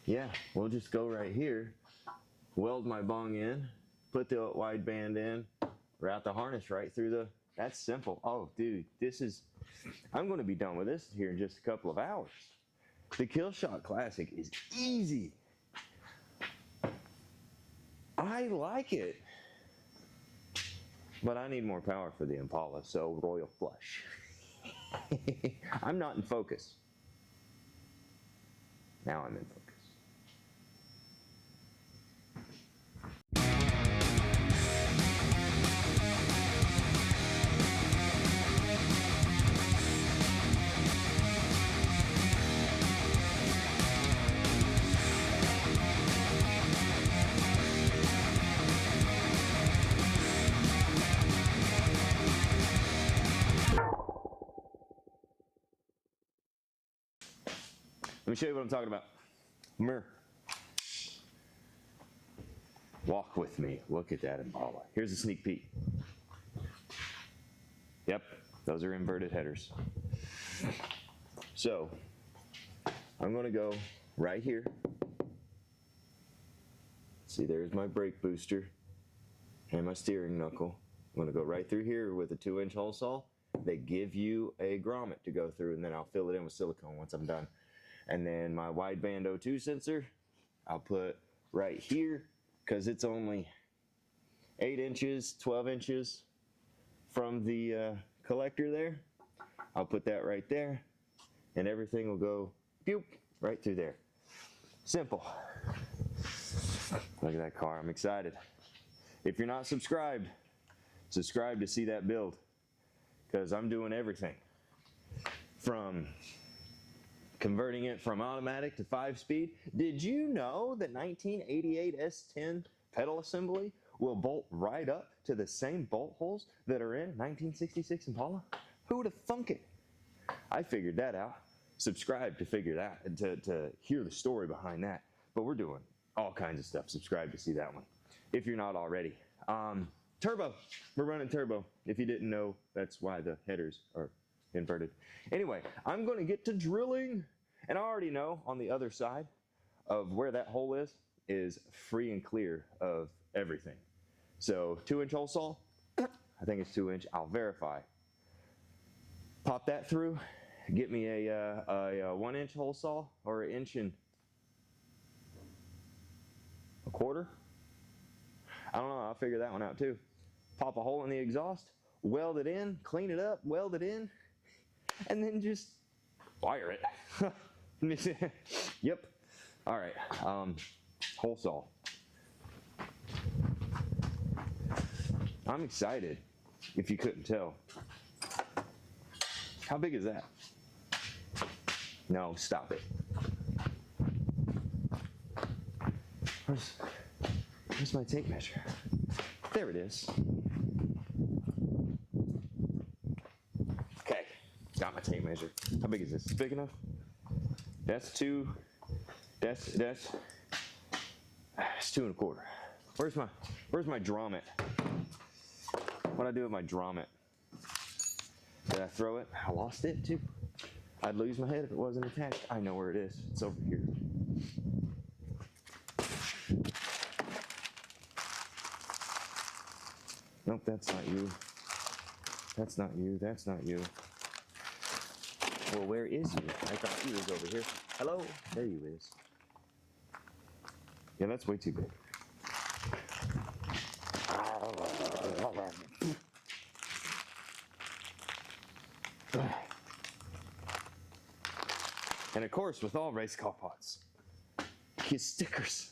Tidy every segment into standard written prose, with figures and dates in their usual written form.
Yeah, we'll just go right here, weld my bung in, put the wideband in, route the harness right through the, that's simple. Oh, dude, I'm going to be done with this here in just a couple of hours. The Killshot Classic is easy. I like it. But I need more power for the Impala, so royal flush. I'm not in focus. Now I'm in focus. Let me show you what I'm talking about. Mirror. Walk with me. Look at that Impala. Here's a sneak peek. Yep, those are inverted headers. So, I'm going to go right here. See, there's my brake booster and my steering knuckle. I'm going to go right through here with a 2-inch hole saw. They give you a grommet to go through, and then I'll fill it in with silicone once I'm done. And then my wideband O2 sensor, I'll put right here because it's only 8 inches, 12 inches from the collector there. I'll put that right there, and everything will go boop, right through there. Simple. Look at that car. I'm excited. If you're not subscribed, subscribe to see that build, because I'm doing everything from converting it from automatic to 5-speed. Did you know that 1988 S10 pedal assembly will bolt right up to the same bolt holes that are in 1966 Impala? Who would have thunk it? I figured that out. Subscribe to figure that, to hear the story behind that. But we're doing all kinds of stuff. Subscribe to see that one, if you're not already. Turbo. We're running turbo. If you didn't know, that's why the headers are inverted. Anyway, I'm going to get to drilling, and I already know on the other side of where that hole is free and clear of everything. So 2-inch hole saw, I think it's 2-inch. I'll verify. Pop that through. Get me a 1-inch hole saw, or 1 1/4 inches. I don't know. I'll figure that one out too. Pop a hole in the exhaust, weld it in, clean it up, weld it in, and then just wire it. Yep. All right. Hole saw. I'm excited, if you couldn't tell. How big is that? No, stop it. Where's my tape measure? There it is. Okay, got my tape measure. How big is this? Is big enough? That's 2. That's 2 1/4. Where's my drommet? What'd I do with my drommet? Did I throw it? I lost it too. I'd lose my head if it wasn't attached. I know where it is. It's over here. Nope, that's not you. That's not you. That's not you. Well, where is you? I thought you was over here. Hello? There you is. Yeah, that's way too big. And of course, with all race car parts, his stickers.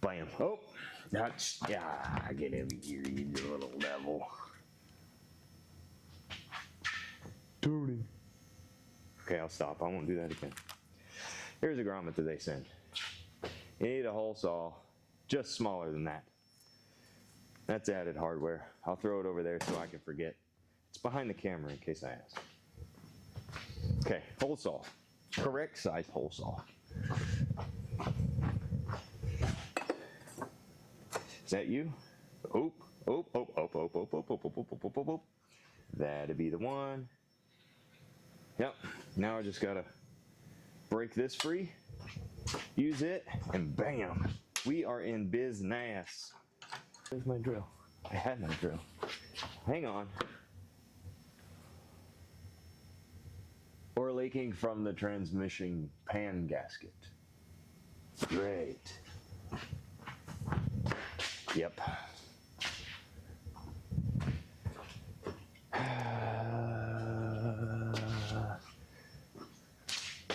Bam. Oh, that's, yeah, get over here, you little devil. Tony. Okay, I'll stop. I won't do that again. Here's a grommet that they send. You need a hole saw just smaller than that. That's added hardware. I'll throw it over there so I can forget. It's behind the camera in case I ask. Okay, hole saw. Correct size hole saw. Is that you? Oop, oop, oop, oop, oop, oop, oop, oop, oop, oop, oop, oop, oop. That'd be the one. Yep, now I just gotta break this free, use it, and bam, we are in business. Where's my drill? I had my drill. Hang on. Or leaking from the transmission pan gasket. Great. Yep.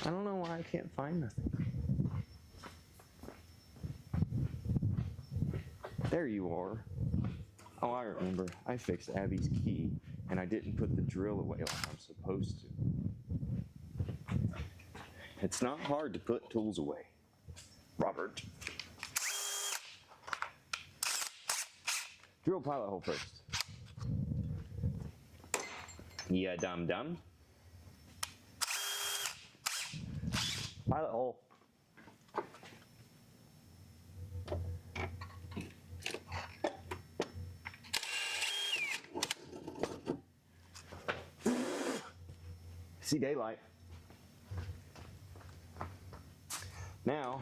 I don't know why I can't find nothing. There you are. Oh, I remember. I fixed Abby's key, and I didn't put the drill away like I'm supposed to. It's not hard to put tools away, Robert. Drill pilot hole first. Yeah, dum-dum. Pilot hole. See daylight. Now,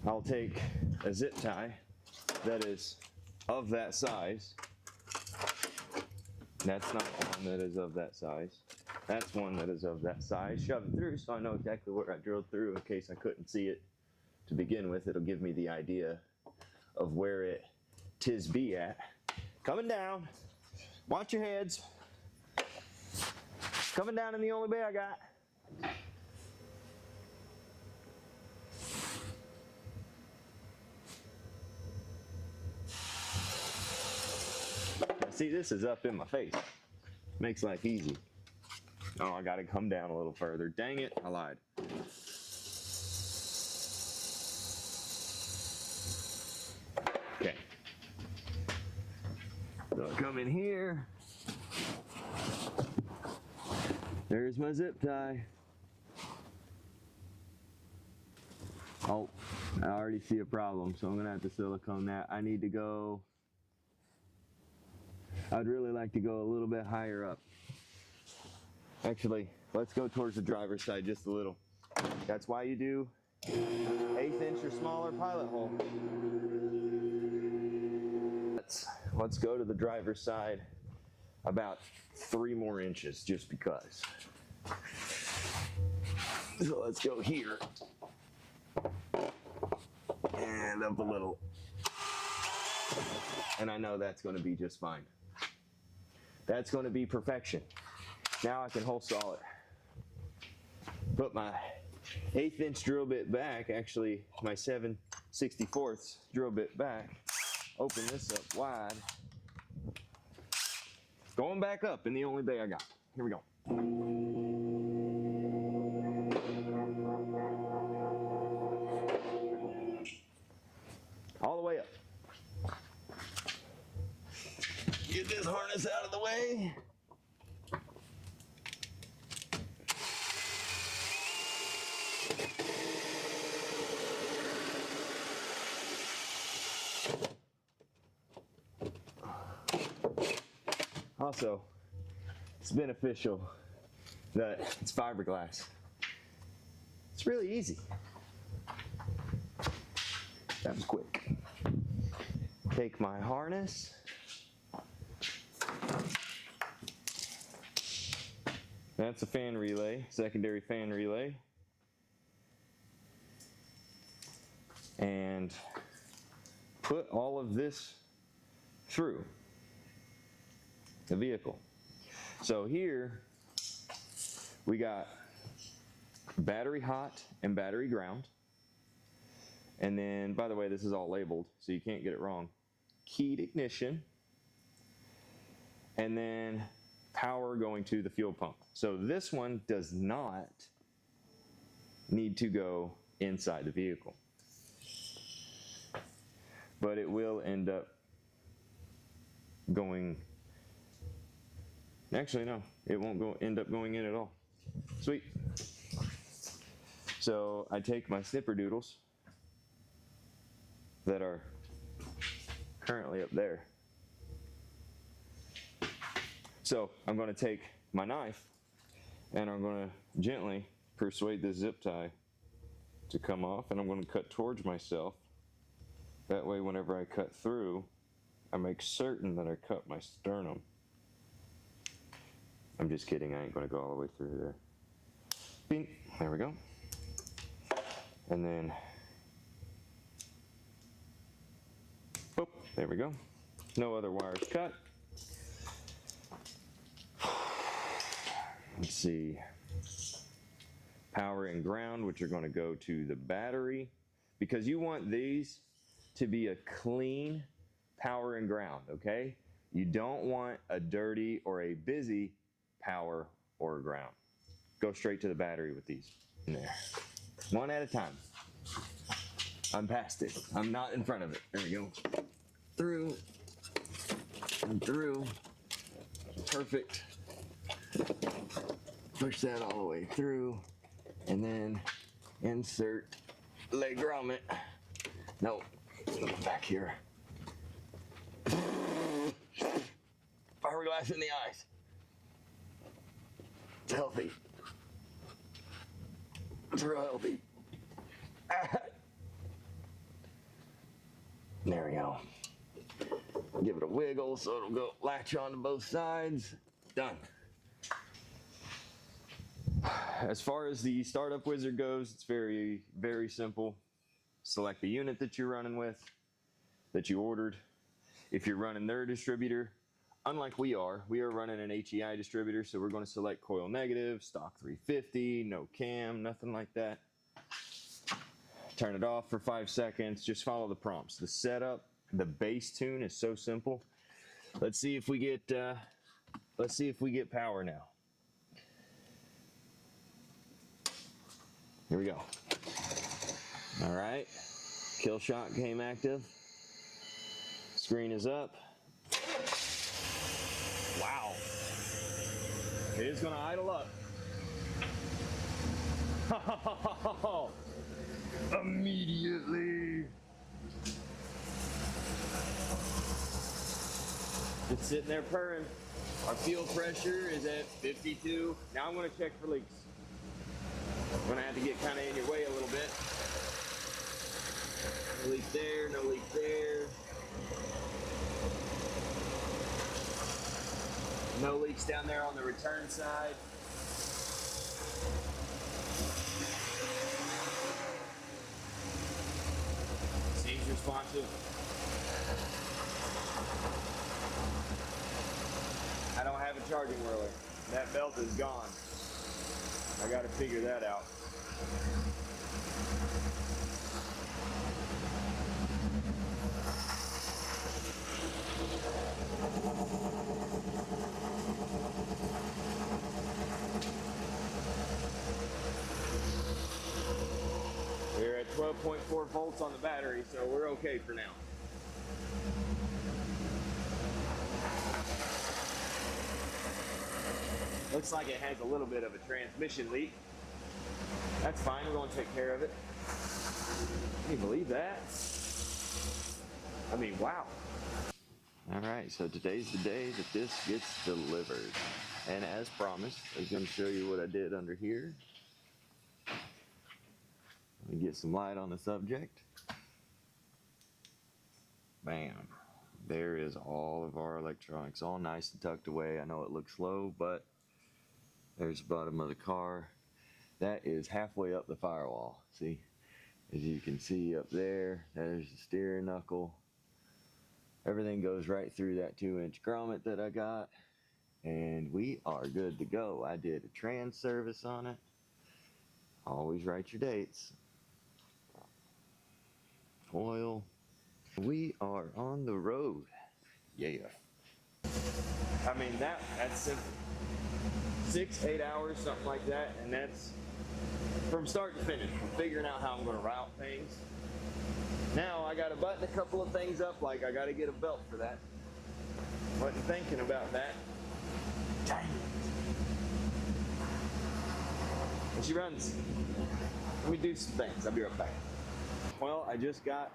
I'll take a zip tie that is of that size. That's not one that is of that size. That's one that is of that size. Shove it through so I know exactly where I drilled through in case I couldn't see it to begin with. It'll give me the idea of where it tis be at. Coming down. Watch your heads. Coming down in the only bay I got. See, this is up in my face. Makes life easy. Oh, I gotta come down a little further. Dang it, I lied. Okay. So I come in here. There's my zip tie. Oh, I already see a problem, so I'm gonna have to silicone that. I need to go, I'd really like to go a little bit higher up. Actually, let's go towards the driver's side just a little. That's why you do 1/8 inch or smaller pilot hole. Let's go to the driver's side about 3 more inches just because. So let's go here. And up a little. And I know that's going to be just fine. That's going to be perfection. Now I can hole saw it. Put my 1/8 inch drill bit back, actually my 7/64 drill bit back. Open this up wide. Going back up in the only bay I got. Here we go. All the way up. Get this harness out of the way. Also, it's beneficial that it's fiberglass. It's really easy. That was quick. Take my harness. That's a fan relay, secondary fan relay. And put all of this through the vehicle. So here we got battery hot and battery ground. And then, by the way, this is all labeled, so you can't get it wrong. Keyed ignition. And then power going to the fuel pump. So this one does not need to go inside the vehicle. But it will end up going, actually no, it won't end up going in at all. Sweet. So I take my snipperdoodles that are currently up there. So I'm going to take my knife and I'm going to gently persuade this zip tie to come off, and I'm going to cut towards myself. That way, whenever I cut through, I make certain that I cut my sternum. I'm just kidding, I ain't going to go all the way through there. Bing, there we go. And then, boop, there we go. No other wires cut. Let's see. Power and ground, which are going to go to the battery, because you want these to be a clean power and ground, okay? You don't want a dirty or a busy power or ground. Go straight to the battery with these. In there. One at a time. I'm past it. I'm not in front of it. There we go. Through. And through. Perfect. Push that all the way through. And then insert leg grommet. No. Back here. Fiberglass in the eyes. It's healthy. It's real healthy. There we go. Give it a wiggle so it'll go latch onto both sides. Done. As far as the startup wizard goes, it's very, very simple. Select the unit that you're running with, that you ordered. If you're running their distributor, unlike we are running an HEI distributor, so we're going to select coil negative, stock 350, no cam, nothing like that. Turn it off for 5 seconds. Just follow the prompts. The setup, the bass tune is so simple. Let's see if we get power now. Here we go. All right, killshot came active. Screen is up. Wow. It is going to idle up. Immediately. Just sitting there purring. Our fuel pressure is at 52. Now I'm going to check for leaks. I'm going to have to get kind of in your way a little bit. No leak there, no leak there. No leaks down there on the return side. Seems responsive. I don't have a charging whirler. That belt is gone. I got to figure that out. We're at 12.4 volts on the battery, so we're okay for now. Looks like it has a little bit of a transmission leak. That's fine, we're going to take care of it. Can you believe that? I mean, wow. All right, so today's the day that this gets delivered. And as promised, I'm going to show you what I did under here. Let me get some light on the subject. Bam. There is all of our electronics, all nice and tucked away. I know it looks low, but there's the bottom of the car. That is halfway up the firewall. See, as you can see up there, there's the steering knuckle. Everything goes right through that 2-inch grommet that I got, and we are good to go. I did a trans service on it. Always write your dates. Oil. We are on the road. Yeah. I mean, that's simple. 6-8 hours, something like that, and that's from start to finish. I'm figuring out how I'm going to route things. Now I got to button a couple of things up, like I got to get a belt for that. Wasn't thinking about that. Dang it. And she runs. Let me do some things. I'll be right back. Well, I just got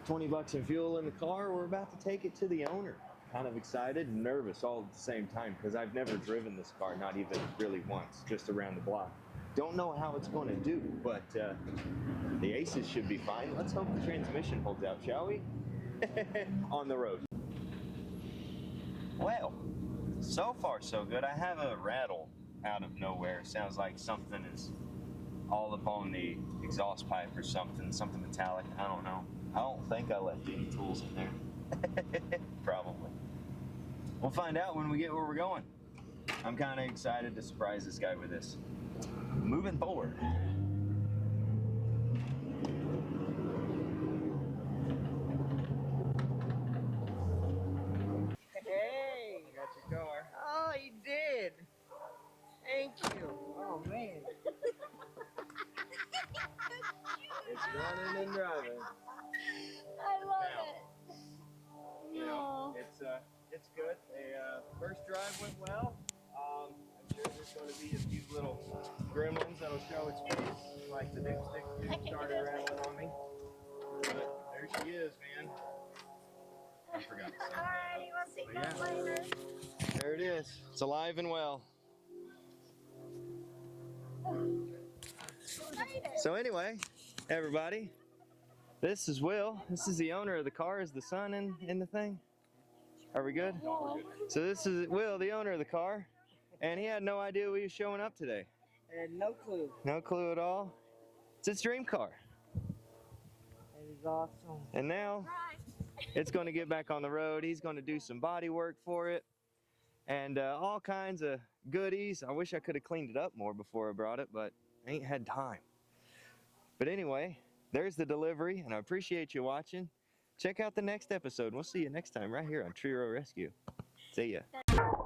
$20 in fuel in the car. We're about to take it to the owner. Kind of excited and nervous all at the same time because I've never driven this car, not even really once, just around the block. Don't know how it's going to do, but the aces should be fine. Let's hope the transmission holds out, shall we? On the road. Well, so far so good. I have a rattle out of nowhere. Sounds like something is all up on the exhaust pipe or something metallic. I don't know. I don't think I left any tools in there. Probably. We'll find out when we get where we're going. I'm kind of excited to surprise this guy with this. Moving forward. Hey! I got your car. Oh, you did. Thank you. Oh, man. It's running and driving. I love Now, it. You know, No. it's good. The first drive went well. I'm sure there's going to be a few little gremlins that'll show its face, like the dipstick just started rattling on me. But there she is, man. I forgot to say Alrighty, we'll see you guys Yeah. later. there it is. It's alive and well. So anyway, everybody, this is Will. This is the owner of the car. Is the sun in the thing? Are we good? So this is Will, the owner of the car, and he had no idea we was showing up today. And no clue. No clue at all. It's his dream car. It is awesome. And now it's going to get back on the road. He's going to do some body work for it and all kinds of goodies. I wish I could have cleaned it up more before I brought it, but I ain't had time. But anyway, there's the delivery, and I appreciate you watching. Check out the next episode. We'll see you next time right here on Treerow Rescue. See ya.